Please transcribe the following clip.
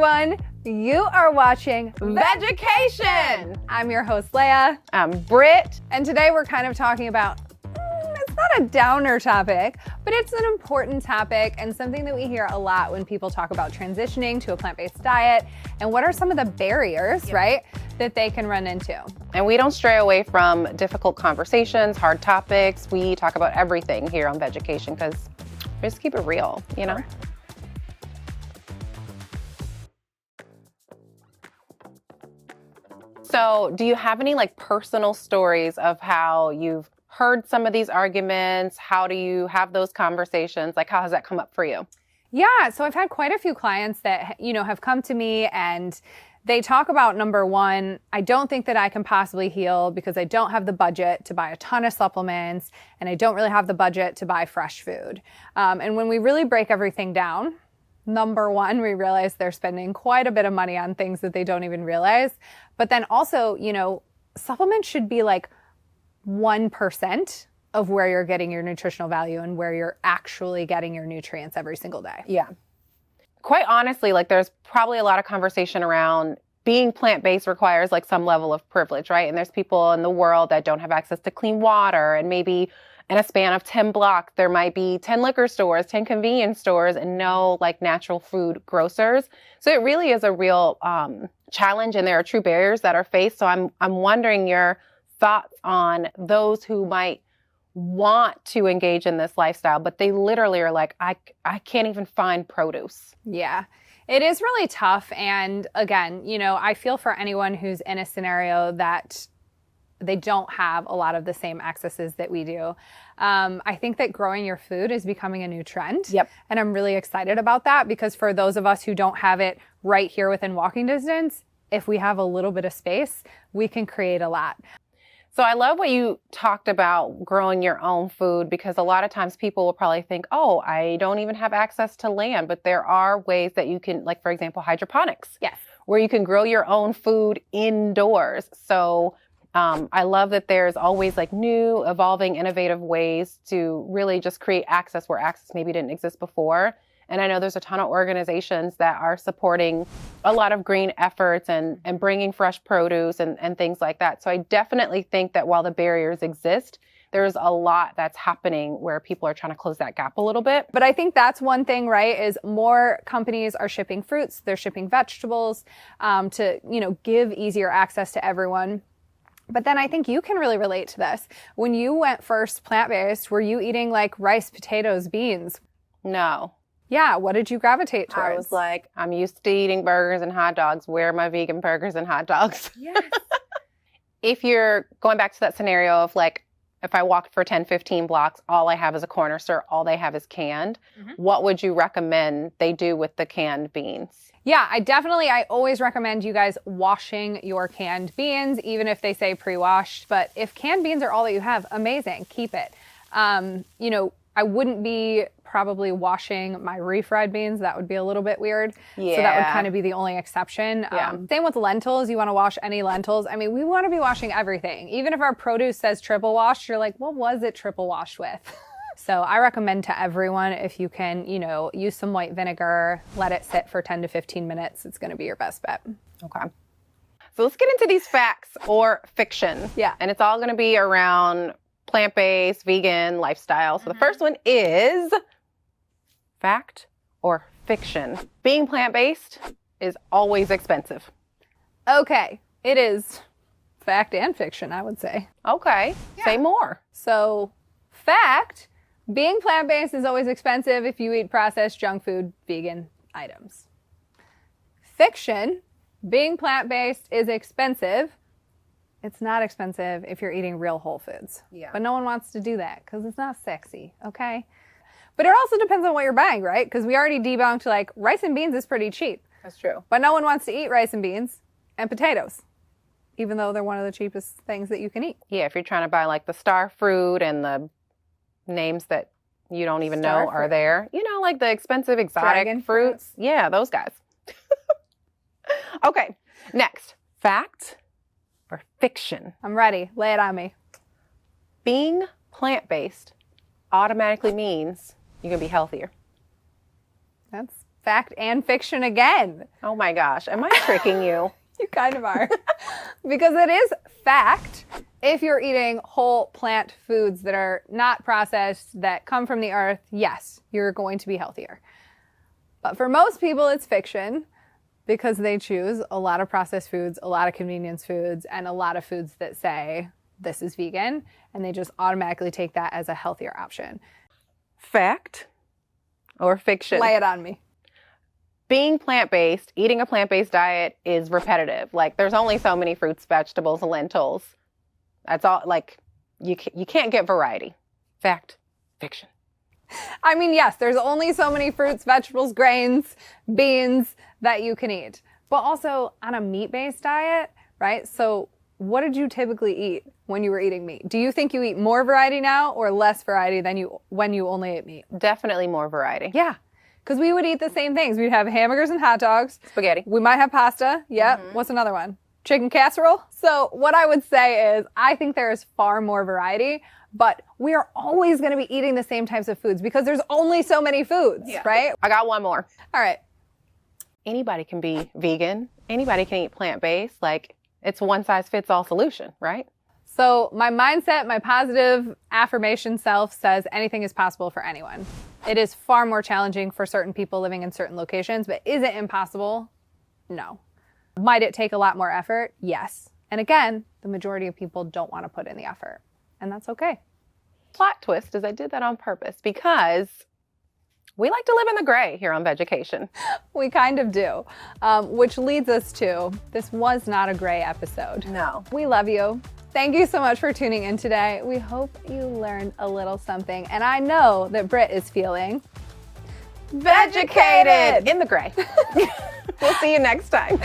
everyone. You are watching Vedgecation. I'm your host, Leiah. I'm Brit. And today we're kind of talking about, it's not a downer topic, but it's an important topic and something that we hear a lot when people talk about transitioning to a plant-based diet and what are some of the barriers, right, that they can run into. And we don't stray away from difficult conversations, hard topics. We talk about everything here on Vedgecation because we just keep it real, you know? Correct. So do you have any like personal stories of how you've heard some of these arguments? How do you have those conversations? Like, how has that come up for you? Yeah, so I've had quite a few clients that, have come to me and they talk about, number one, I don't think that I can possibly heal because I don't have the budget to buy a ton of supplements and I don't really have the budget to buy fresh food. And when we really break everything down, number one, we realize they're spending quite a bit of money on things that they don't even realize. But then also, supplements should be like 1% of where you're getting your nutritional value and where you're actually getting your nutrients every single day. Yeah. Quite honestly, like there's probably a lot of conversation around being plant-based requires like some level of privilege, right? And there's people in the world that don't have access to clean water, and maybe in a span of 10 blocks, there might be 10 liquor stores, 10 convenience stores, and no like natural food grocers. So it really is a real challenge, and there are true barriers that are faced. So I'm wondering your thoughts on those who might want to engage in this lifestyle, but they literally are like, I can't even find produce. Yeah, it is really tough. And again, I feel for anyone who's in a scenario that they don't have a lot of the same accesses that we do. I think that growing your food is becoming a new trend. Yep. And I'm really excited about that because for those of us who don't have it right here within walking distance, if we have a little bit of space, we can create a lot. So I love what you talked about growing your own food, because a lot of times people will probably think, oh, I don't even have access to land, but there are ways that you can, like, for example, hydroponics. Yes. Where you can grow your own food indoors. So I love that there's always like new, evolving, innovative ways to really just create access where access maybe didn't exist before. And I know there's a ton of organizations that are supporting a lot of green efforts and bringing fresh produce and things like that. So I definitely think that while the barriers exist, there's a lot that's happening where people are trying to close that gap a little bit. But I think that's one thing, right, is more companies are shipping fruits, they're shipping vegetables to, give easier access to everyone. But then I think you can really relate to this. When you went first plant-based, were you eating like rice, potatoes, beans? No. Yeah, what did you gravitate towards? I was like, I'm used to eating burgers and hot dogs. Where are my vegan burgers and hot dogs? Yes. If you're going back to that scenario of like, if I walked for 10, 15 blocks, all I have is a corner store, all they have is canned, what would you recommend they do with the canned beans? Yeah, I always recommend you guys washing your canned beans, even if they say pre-washed. But if canned beans are all that you have, amazing, keep it. I wouldn't be probably washing my refried beans. That would be a little bit weird. Yeah. So that would kind of be the only exception. Yeah. Same with lentils. You want to wash any lentils. I mean, we want to be washing everything. Even if our produce says triple washed, you're like, what was it triple washed with? So I recommend to everyone, if you can, use some white vinegar, let it sit for 10 to 15 minutes. It's going to be your best bet. Okay. So let's get into these facts or fiction. Yeah. And it's all going to be around plant-based, vegan lifestyle. So the first one is fact or fiction. Being plant-based is always expensive. Okay. It is fact and fiction, I would say. Okay. Yeah. Say more. So fact, being plant-based is always expensive if you eat processed junk food, vegan items. Fiction, being plant-based is expensive. It's not expensive if you're eating real whole foods. Yeah. But no one wants to do that because it's not sexy, okay? But it also depends on what you're buying, right? Because we already debunked like rice and beans is pretty cheap. That's true. But no one wants to eat rice and beans and potatoes, even though they're one of the cheapest things that you can eat. Yeah, if you're trying to buy like the star fruit and the names that you don't even know are there. Like the expensive exotic Dragon fruits. Yeah, those guys. Okay, next. Fact or fiction? I'm ready. Lay it on me. Being plant-based automatically means you're going to be healthier. That's Fact and fiction again. Oh my gosh, am I tricking you? You kind of are. Because it is fact. If you're eating whole plant foods that are not processed, that come from the earth, yes, you're going to be healthier. But for most people, it's fiction because they choose a lot of processed foods, a lot of convenience foods, and a lot of foods that say this is vegan, and they just automatically take that as a healthier option. Fact or fiction? Lay it on me. Being plant-based, eating a plant-based diet is repetitive. Like, there's only so many fruits, vegetables, and lentils. That's all. Like, you can't get variety. Fact, fiction. I mean, yes, there's only so many fruits, vegetables, grains, beans that you can eat. But also on a meat-based diet, right? So what did you typically eat when you were eating meat? Do you think you eat more variety now or less variety than when you only ate meat? Definitely more variety. Yeah. Because we would eat the same things. We'd have hamburgers and hot dogs. Spaghetti. We might have pasta. Yep. Mm-hmm. What's another one? Chicken casserole. So what I would say is I think there is far more variety, but we are always going to be eating the same types of foods because there's only so many foods, right? I got one more. All right. Anybody can be vegan. Anybody can eat plant-based. Like, it's one size fits all solution, right? So my mindset, my positive affirmation self says anything is possible for anyone. It is far more challenging for certain people living in certain locations, but is it impossible? No. Might it take a lot more effort? Yes. And again, the majority of people don't want to put in the effort, and that's okay. Plot twist is I did that on purpose because we like to live in the gray here on Vedgecation. We kind of do, which leads us to, this was not a gray episode. No. We love you. Thank you so much for tuning in today. We hope you learned a little something. And I know that Brit is feeling Vedgecated in the gray. We'll see you next time.